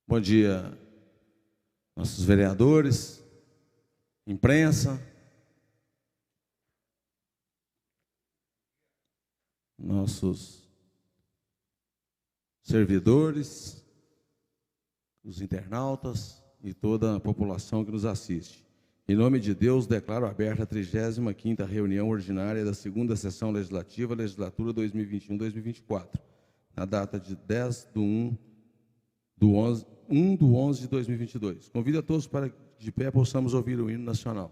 Bom dia, nossos vereadores, imprensa, nossos servidores, os internautas e toda a população que nos assiste. Em nome de Deus, declaro aberta a 35ª reunião ordinária da 2ª Sessão Legislativa, Legislatura 2021-2024, na data de 1/11 de 2022. Convido a todos para que de pé possamos ouvir o hino nacional.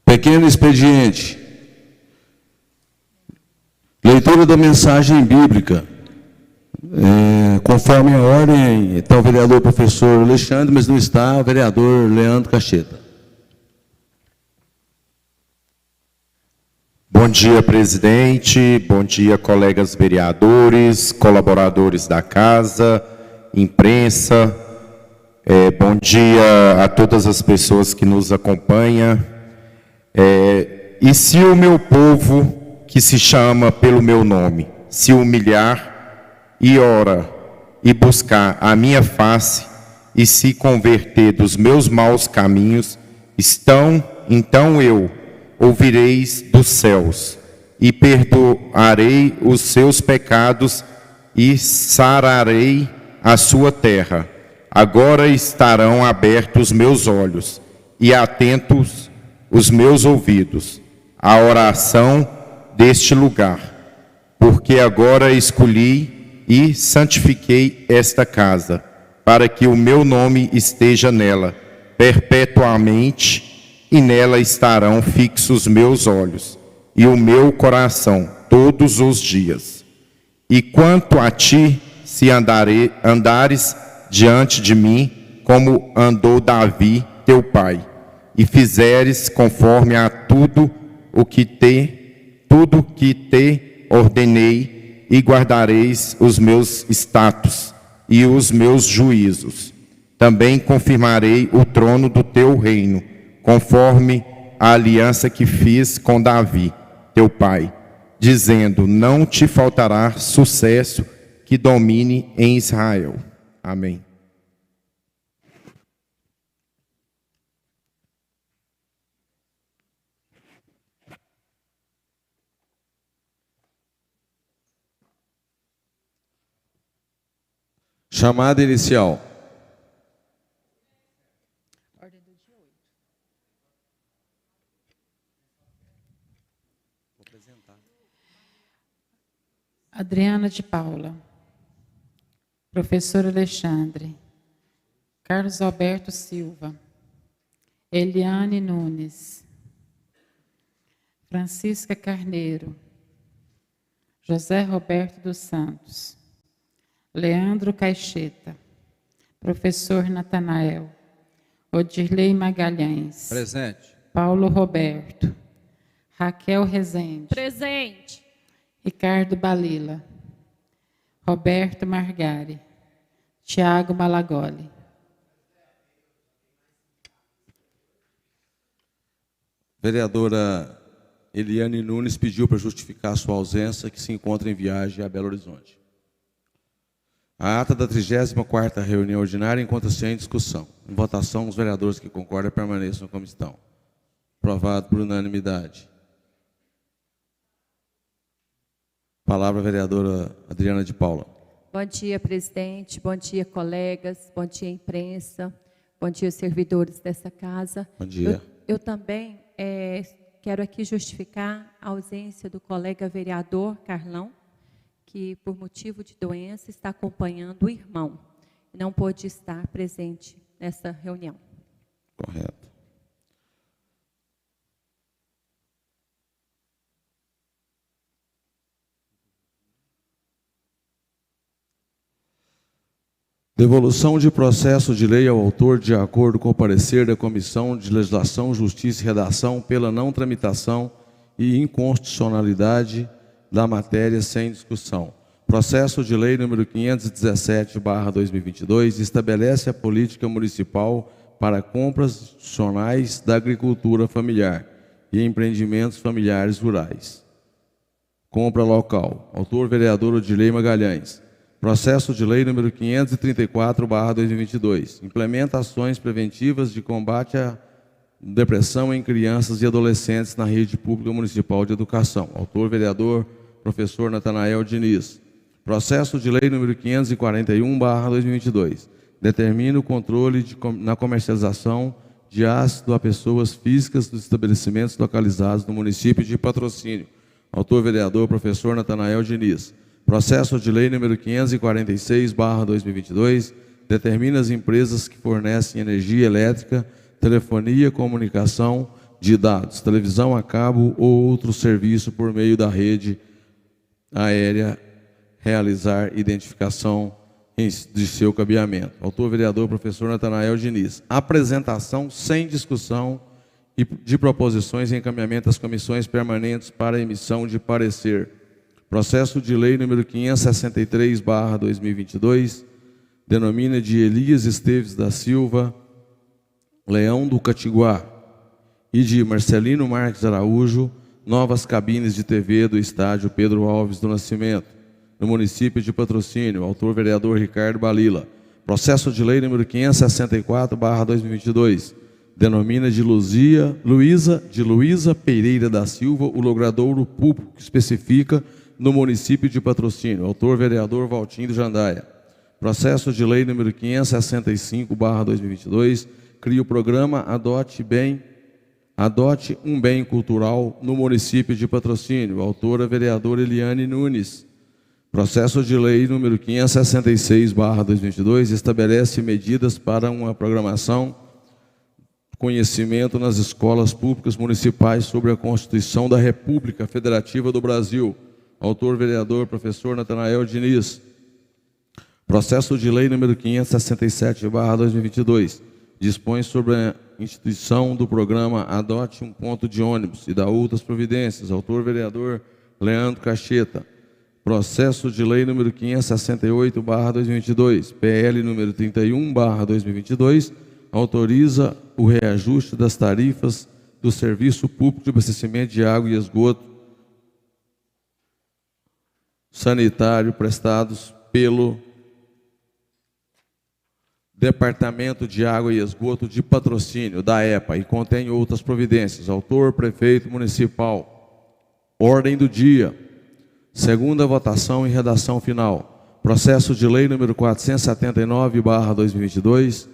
Pequeno expediente. Leitura da mensagem bíblica. Conforme a ordem, está o vereador professor Alexandre, mas não está o vereador Leandro Cacheta. Bom dia, presidente. Bom dia, colegas vereadores, colaboradores da casa, imprensa. Bom dia a todas as pessoas que nos acompanham. E se o meu povo, que se chama pelo meu nome, se humilhar e ora e buscar a minha face e se converter dos meus maus caminhos, então eu ouvireis dos céus e perdoarei os seus pecados e sararei a sua terra. Agora estarão abertos meus olhos e atentos os meus ouvidos à oração deste lugar, porque agora escolhi e santifiquei esta casa, para que o meu nome esteja nela perpetuamente, e nela estarão fixos meus olhos e o meu coração todos os dias. E quanto a ti, se andares diante de mim, como andou Davi, teu pai, e fizeres conforme a tudo que te ordenei, e guardareis os meus estatutos e os meus juízos. Também confirmarei o trono do teu reino, conforme a aliança que fiz com Davi, teu pai, dizendo: não te faltará sucesso que domine em Israel. Amém. Chamada inicial. Adriana de Paula, professor Alexandre, Carlos Alberto Silva, Eliane Nunes, Francisca Carneiro, José Roberto dos Santos, Leandro Caixeta, professor Natanael, Odirley Magalhães. Presente. Paulo Roberto, Raquel Rezende. Presente. Ricardo Balila, Roberto Margari, Tiago Malagoli. Vereadora Eliane Nunes pediu para justificar sua ausência, que se encontra em viagem a Belo Horizonte. A ata da 34ª reunião ordinária encontra-se em discussão. Em votação, os vereadores que concordam permaneçam como estão. Aprovado por unanimidade. Palavra, vereadora Adriana de Paula. Bom dia, presidente. Bom dia, colegas. Bom dia, imprensa. Bom dia, servidores dessa casa. Bom dia. Eu também quero aqui justificar a ausência do colega vereador Carlão, que, por motivo de doença, está acompanhando o irmão e não pôde estar presente nessa reunião. Correto. Devolução de processo de lei ao autor de acordo com o parecer da Comissão de Legislação, Justiça e Redação pela não tramitação e inconstitucionalidade da matéria sem discussão. Processo de lei número 517/2022 estabelece a política municipal para compras institucionais da agricultura familiar e empreendimentos familiares rurais. Compra local. Autor vereador Odirley Magalhães. Processo de lei número 534/2022. Implementa ações preventivas de combate à depressão em crianças e adolescentes na rede pública municipal de educação. Autor vereador professor Natanael Diniz. Processo de lei número 541/2022. Determina o controle na comercialização de ácido a pessoas físicas dos estabelecimentos localizados no município de Patrocínio. Autor vereador professor Natanael Diniz. Processo de lei número 546/2022, determina as empresas que fornecem energia elétrica, telefonia, comunicação de dados, televisão a cabo ou outro serviço por meio da rede aérea, realizar identificação de seu cabeamento. Autor vereador professor Natanael Diniz. Apresentação sem discussão e de proposições e encaminhamento às comissões permanentes para emissão de parecer. Processo de lei número 563/2022, denomina de Elias Esteves da Silva, Leão do Catiguá, e de Marcelino Marques Araújo, novas cabines de TV do estádio Pedro Alves do Nascimento, no município de Patrocínio. Autor vereador Ricardo Balila. Processo de lei número 564/2022, denomina de Luísa Pereira da Silva o logradouro público que especifica no município de Patrocínio. Autor, vereador Valtinho Jandaia. Processo de lei número 565/2022, cria o programa Adote um Bem Cultural no município de Patrocínio. Autora, vereadora Eliane Nunes. Processo de lei número 566/2022, estabelece medidas para uma programação, conhecimento nas escolas públicas municipais sobre a Constituição da República Federativa do Brasil. Autor, vereador, professor Natanael Diniz. Processo de lei número 567/2022, dispõe sobre a instituição do programa Adote um Ponto de Ônibus e da outras providências. Autor, vereador Leandro Cacheta. Processo de lei número 568/2022, PL número 31/2022, autoriza o reajuste das tarifas do Serviço Público de Abastecimento de Água e Esgoto Sanitário prestados pelo Departamento de Água e Esgoto de Patrocínio, da EPA, e contém outras providências. Autor, prefeito municipal. Ordem do dia. Segunda votação e redação final. Processo de lei número 479/2022,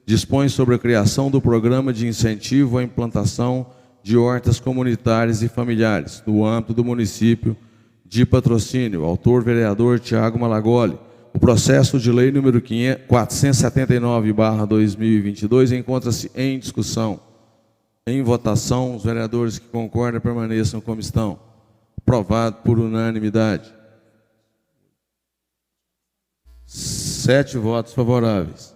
dispõe sobre a criação do programa de incentivo à implantação de hortas comunitárias e familiares no âmbito do município de Patrocínio. Autor, vereador Tiago Malagoli. O processo de lei número 479/2022 encontra-se em discussão. Em votação, os vereadores que concordam permaneçam como estão. Aprovado por unanimidade. 7 votos favoráveis.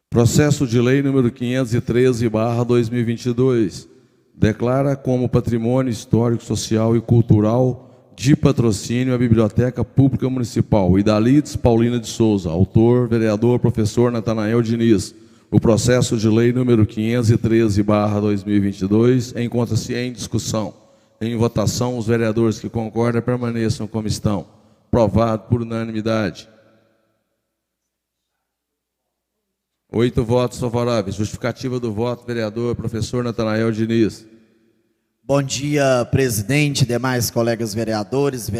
Processo de lei número 513/2022, declara como patrimônio histórico, social e cultural de Patrocínio a Biblioteca Pública Municipal Idalides Paulina de Souza. Autor, vereador, professor Natanael Diniz. O processo de lei número 513/2022 encontra-se em discussão. Em votação, os vereadores que concordam permaneçam como estão. Aprovado por unanimidade. 8 votos favoráveis. Justificativa do voto, vereador, professor Natanael Diniz. Bom dia, presidente, demais colegas vereadores,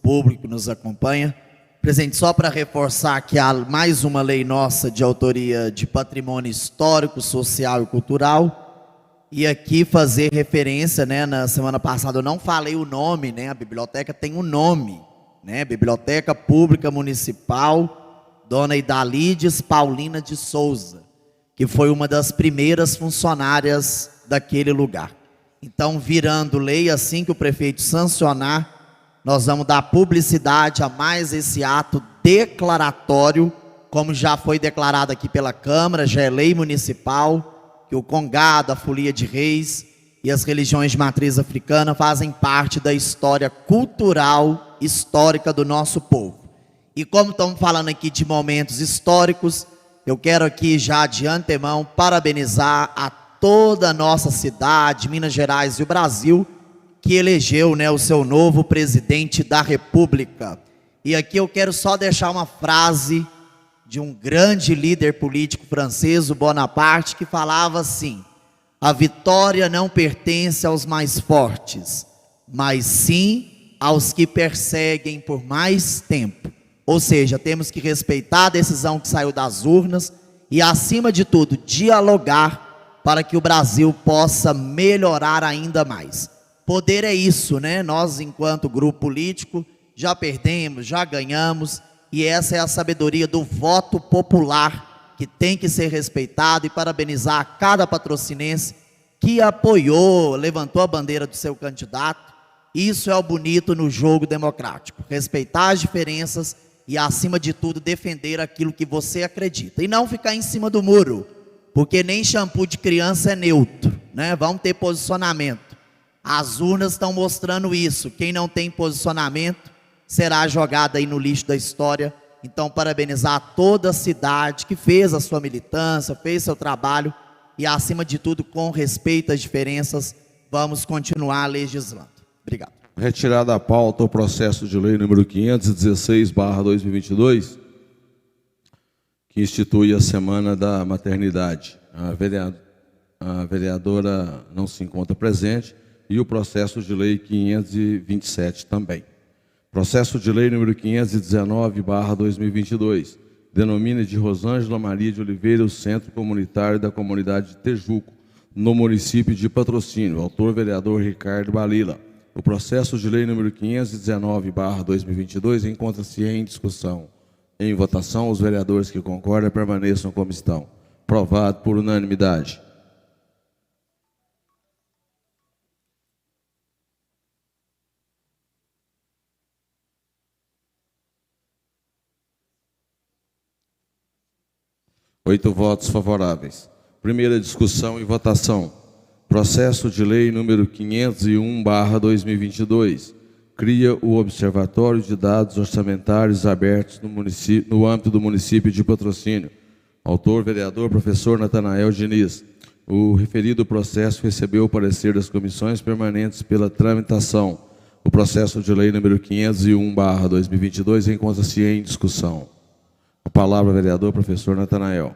público que nos acompanha. Presidente, só para reforçar que há mais uma lei nossa de autoria de patrimônio histórico, social e cultural. E aqui fazer referência, na semana passada eu não falei o nome, a biblioteca tem um nome, Biblioteca Pública Municipal Dona Idalides Paulina de Souza, que foi uma das primeiras funcionárias daquele lugar. Então, virando lei, assim que o prefeito sancionar, nós vamos dar publicidade a mais esse ato declaratório, como já foi declarado aqui pela Câmara, já é lei municipal, que o Congado, a Folia de Reis e as religiões de matriz africana fazem parte da história cultural histórica do nosso povo. E como estamos falando aqui de momentos históricos, eu quero aqui já de antemão parabenizar a toda a nossa cidade, Minas Gerais e o Brasil, que elegeu o seu novo presidente da República. E aqui eu quero só deixar uma frase de um grande líder político francês, o Bonaparte, que falava assim: a vitória não pertence aos mais fortes, mas sim aos que perseguem por mais tempo. Ou seja, temos que respeitar a decisão que saiu das urnas e, acima de tudo, dialogar para que o Brasil possa melhorar ainda mais. Poder é isso, Nós, enquanto grupo político, já perdemos, já ganhamos, e essa é a sabedoria do voto popular, que tem que ser respeitado, e parabenizar a cada patrocinense que apoiou, levantou a bandeira do seu candidato. Isso é o bonito no jogo democrático, respeitar as diferenças e, acima de tudo, defender aquilo que você acredita. E não ficar em cima do muro, porque nem shampoo de criança é neutro, Vamos ter posicionamento. As urnas estão mostrando isso. Quem não tem posicionamento será jogado aí no lixo da história. Então, parabenizar toda a cidade que fez a sua militância, fez seu trabalho e, acima de tudo, com respeito às diferenças, vamos continuar legislando. Obrigado. Retirada da pauta o processo de lei número 516/2022, que institui a Semana da Maternidade. A vereadora não se encontra presente, e o processo de lei 527 também. Processo de lei número 519/2022, denomina de Rosângela Maria de Oliveira o Centro Comunitário da Comunidade de Tejuco, no município de Patrocínio. Autor, vereador Ricardo Balila. O processo de lei número 519/2022 encontra-se em discussão. Em votação, os vereadores que concordam permaneçam como estão. Aprovado por unanimidade. Oito votos favoráveis. Primeira discussão e votação. Processo de lei número 501/2022. Cria o Observatório de Dados Orçamentários abertos no âmbito do município de Patrocínio. Autor, vereador, professor Natanael Diniz. O referido processo recebeu o parecer das comissões permanentes pela tramitação. O processo de lei número 501/2022 encontra-se em discussão. A palavra, vereador, professor Natanael.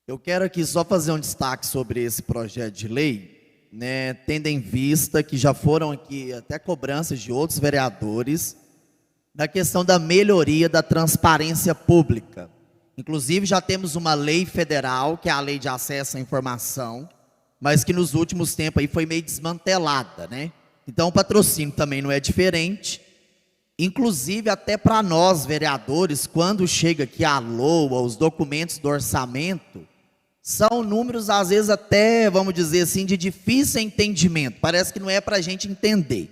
Eu quero aqui só fazer um destaque sobre esse projeto de lei, né, tendo em vista que já foram aqui até cobranças de outros vereadores na questão da melhoria da transparência pública. Inclusive já temos uma lei federal, que é a Lei de Acesso à Informação, mas que nos últimos tempos aí foi meio desmantelada, né? Então o patrocínio também não é diferente. Inclusive até para nós vereadores, quando chega aqui a LOA, os documentos do orçamento, são números às vezes até, vamos dizer assim, de difícil entendimento. Parece que não é para a gente entender.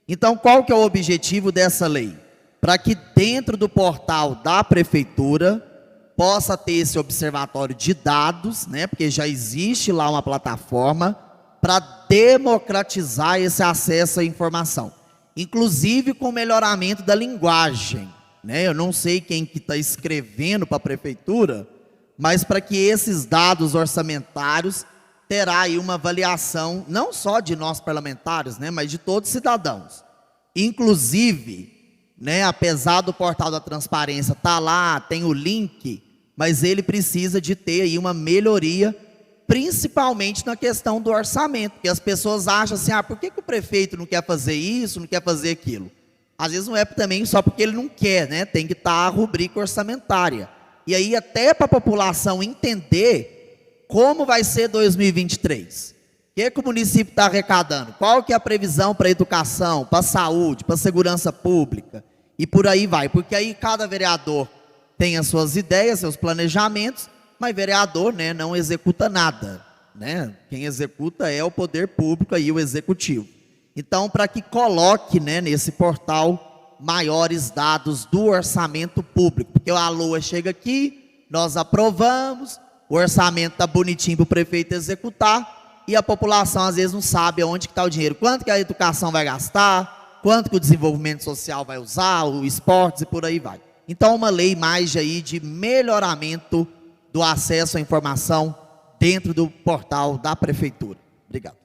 Então qual que é o objetivo dessa lei? Para que dentro do portal da prefeitura possa ter esse observatório de dados, né, porque já existe lá uma plataforma para democratizar esse acesso à informação, inclusive com o melhoramento da linguagem, né? Eu não sei quem que está escrevendo para a prefeitura, mas para que esses dados orçamentários terá aí uma avaliação não só de nós parlamentares, né, mas de todos os cidadãos. Inclusive, né, apesar do portal da transparência estar lá, tem o link, mas ele precisa de ter aí uma melhoria, principalmente na questão do orçamento, porque as pessoas acham assim, por que o prefeito não quer fazer isso, não quer fazer aquilo? Às vezes não é também só porque ele não quer, né? Tem que estar a rubrica orçamentária. E aí até para a população entender como vai ser 2023. O que o município está arrecadando? Qual que é a previsão para a educação, para a saúde, para a segurança pública? E por aí vai, porque aí cada vereador tem as suas ideias, seus planejamentos, mas vereador, né, não executa nada, né? Quem executa é o poder público e o executivo. Então, para que coloque, né, nesse portal maiores dados do orçamento público, porque a LOA chega aqui, nós aprovamos, o orçamento está bonitinho para o prefeito executar, e a população às vezes não sabe aonde está o dinheiro, quanto que a educação vai gastar, quanto que o desenvolvimento social vai usar, o esportes e por aí vai. Então, uma lei mais aí de melhoramento do acesso à informação dentro do portal da prefeitura. Obrigado.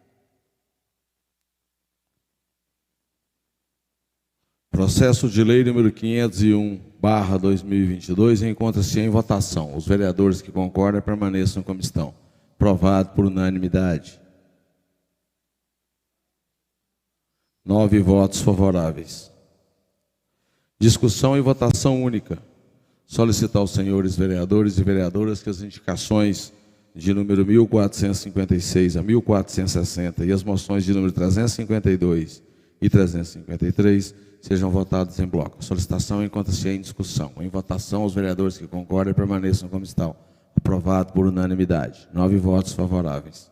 Processo de lei número 501/2022 encontra-se em votação. Os vereadores que concordam permaneçam como estão. Aprovado por unanimidade. 9 votos favoráveis. Discussão e votação única. Solicitar aos senhores vereadores e vereadoras que as indicações de número 1456 a 1460 e as moções de número 352 e 353 sejam votadas em bloco. A solicitação encontra-se em discussão. Em votação, os vereadores que concordam permaneçam como estão. Aprovado por unanimidade. 9 votos favoráveis.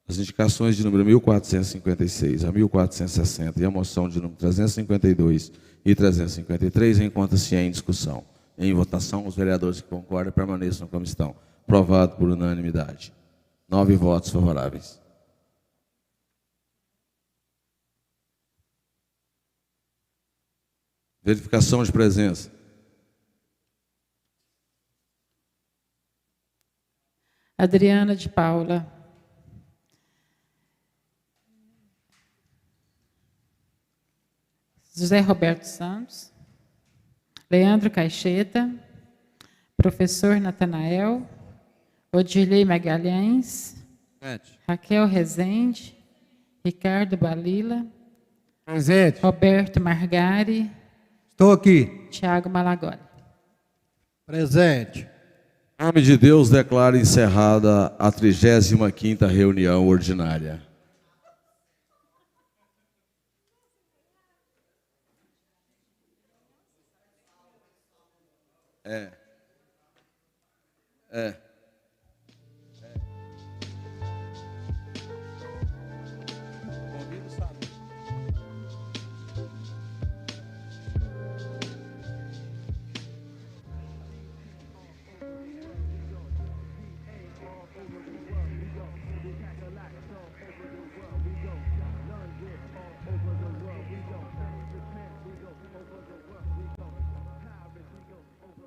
As indicações de número 1456 a 1460 e a moção de número 352 e 353 encontram-se em discussão. Em votação, os vereadores que concordam permaneçam como estão. Aprovado por unanimidade. 9 votos favoráveis. Verificação de presença. Adriana de Paula. José Roberto Santos. Leandro Caixeta. Professor Natanael. Odilei Magalhães. Raquel Rezende. Ricardo Balila. Presente. Roberto Margari. Estou aqui. Tiago Malagoli. Presente. Em nome de Deus, declaro encerrada a 35ª reunião ordinária. É.